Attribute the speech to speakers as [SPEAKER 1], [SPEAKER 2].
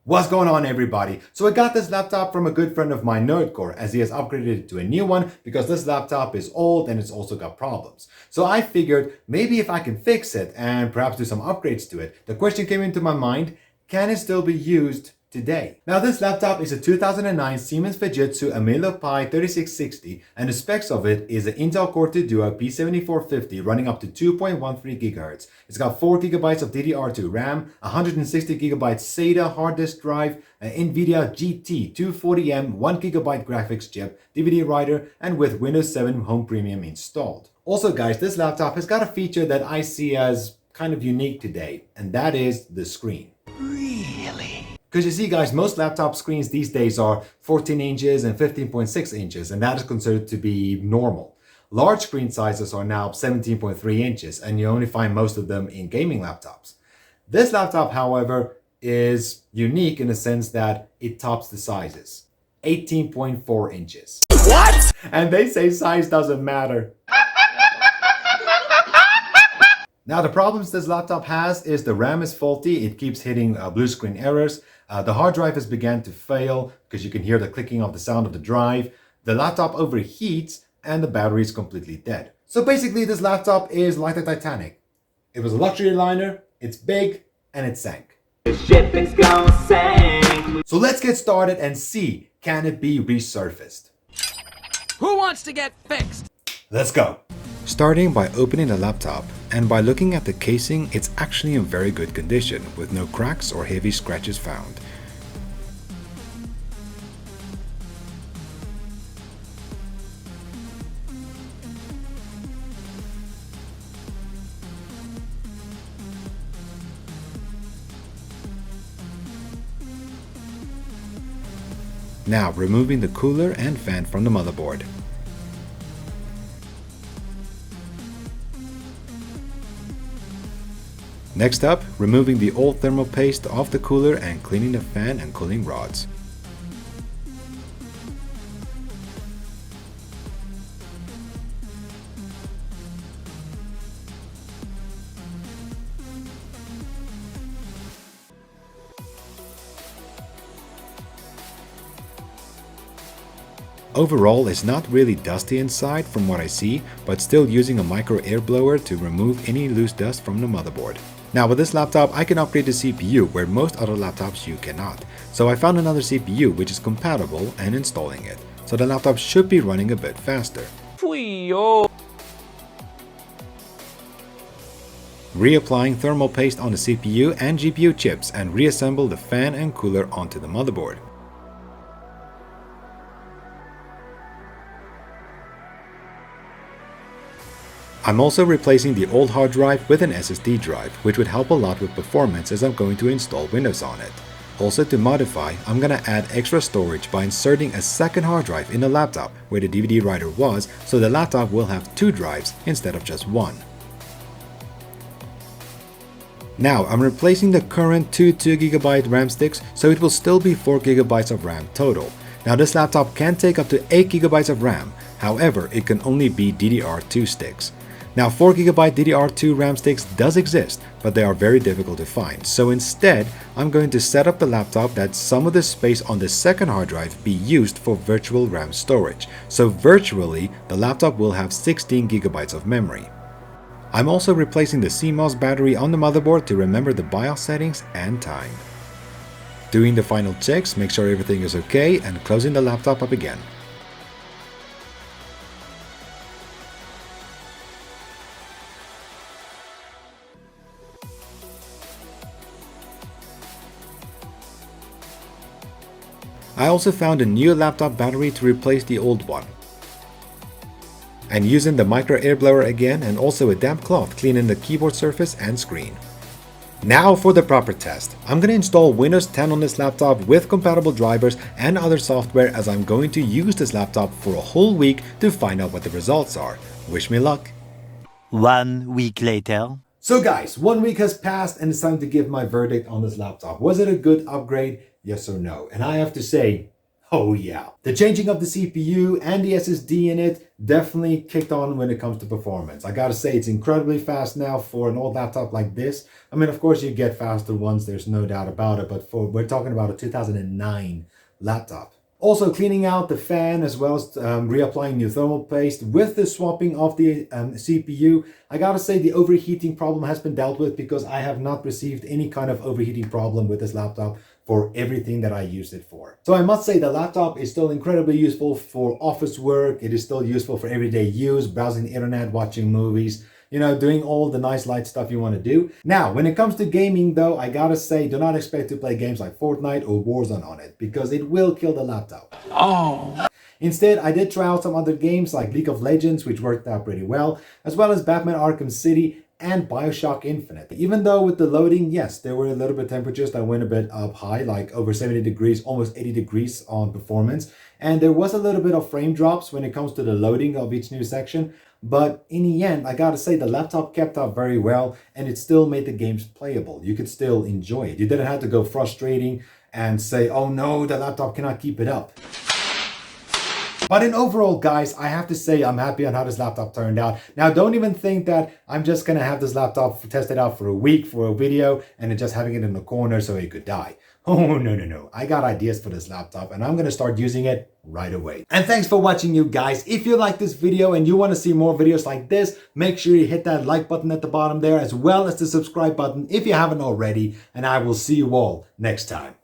[SPEAKER 1] What's going on, everybody? So I got this laptop from a good friend of mine, Nerdcore, as he has upgraded it to a new one because this laptop is old and it's also got problems. So I figured maybe if I can fix it and perhaps do some upgrades to it, the question came into my mind, can it still be used today? Now this laptop is a 2009 Siemens Fujitsu Amelo Pi 3660 and the specs of it is an Intel Core 2 Duo P7450 running up to 2.13 GHz. It's got 4 GB of DDR2 RAM, 160 GB SATA hard disk drive, an NVIDIA GT 240M 1 GB graphics chip, DVD writer, and with Windows 7 Home Premium installed. Also guys, this laptop has got a feature that I see as kind of unique today, and that is the screen. Because you see guys, most laptop screens these days are 14 inches and 15.6 inches, and that is considered to be normal. Large screen sizes are now 17.3 inches, and you only find most of them in gaming laptops. This laptop, however, is unique in the sense that it tops the sizes. 18.4 inches. What? And they say size doesn't matter. Now the problems this laptop has is the RAM is faulty, it keeps hitting blue screen errors. The hard drive has begun to fail because you can hear the clicking of the sound of the drive. The laptop overheats and the battery is completely dead. So basically this laptop is like the Titanic. It was a luxury liner, it's big, and it sank. The ship is gonna sink. So let's get started and see, can it be resurfaced?
[SPEAKER 2] Who wants to get fixed?
[SPEAKER 1] Let's go. Starting by opening the laptop, and by looking at the casing, it's actually in very good condition with no cracks or heavy scratches found. Now removing the cooler and fan from the motherboard. Next up, removing the old thermal paste off the cooler and cleaning the fan and cooling rods. Overall, it's not really dusty inside from what I see, but still using a micro air blower to remove any loose dust from the motherboard. Now with this laptop, I can upgrade the CPU where most other laptops you cannot. So I found another CPU which is compatible and installing it. So the laptop should be running a bit faster. Reapplying thermal paste on the CPU and GPU chips and reassemble the fan and cooler onto the motherboard. I'm also replacing the old hard drive with an SSD drive, which would help a lot with performance as I'm going to install Windows on it. Also to modify, I'm gonna add extra storage by inserting a second hard drive in the laptop where the DVD writer was, so the laptop will have 2 drives instead of just 1. Now I'm replacing the current 2 2GB RAM sticks, so it will still be 4GB of RAM total. Now this laptop can take up to 8GB of RAM, however it can only be DDR2 sticks. Now 4GB DDR2 RAM sticks does exist, but they are very difficult to find, so instead I'm going to set up the laptop that some of the space on the second hard drive be used for virtual RAM storage, so virtually the laptop will have 16GB of memory. I'm also replacing the CMOS battery on the motherboard to remember the BIOS settings and time. Doing the final checks, make sure everything is okay, and closing the laptop up again. I also found a new laptop battery to replace the old one. And using the micro air blower again and also a damp cloth cleaning the keyboard surface and screen. Now for the proper test. I'm going to install Windows 10 on this laptop with compatible drivers and other software, as I'm going to use this laptop for a whole week to find out what the results are. Wish me luck.
[SPEAKER 3] 1 week later.
[SPEAKER 1] So guys, 1 week has passed and it's time to give my verdict on this laptop. Was it a good upgrade? Yes or no? And I have to say, Oh yeah. The changing of the CPU and the SSD in it definitely kicked on when it comes to performance. I gotta say, it's incredibly fast now for an old laptop like this. I mean, of course you get faster ones, there's no doubt about it, but we're talking about a 2009 laptop. Also cleaning out the fan as well as reapplying new thermal paste with the swapping of the CPU. I gotta say the overheating problem has been dealt with because I have not received any kind of overheating problem with this laptop for everything that I used it for. So I must say the laptop is still incredibly useful for office work. It is still useful for everyday use, browsing the internet, watching movies, you know, doing all the nice light stuff you want to do. Now, when it comes to gaming though, I gotta say, do not expect to play games like Fortnite or Warzone on it because it will kill the laptop.
[SPEAKER 2] Oh.
[SPEAKER 1] Instead, I did try out some other games like League of Legends, which worked out pretty well, as well as Batman Arkham City and Bioshock Infinite. Even though with the loading, yes, there were a little bit temperatures that went a bit up high, like over 70 degrees, almost 80 degrees on performance. And there was a little bit of frame drops when it comes to the loading of each new section. But in the end, I gotta say the laptop kept up very well and it still made the games playable. You could still enjoy it. You didn't have to go frustrating and say, oh no, the laptop cannot keep it up. But in overall, guys, I have to say I'm happy on how this laptop turned out. Now, don't even think that I'm just going to have this laptop tested out for a week for a video and then just having it in the corner so it could die. Oh, no. I got ideas for this laptop and I'm going to start using it right away. And thanks for watching, you guys. If you like this video and you want to see more videos like this, make sure you hit that like button at the bottom there as well as the subscribe button if you haven't already. And I will see you all next time.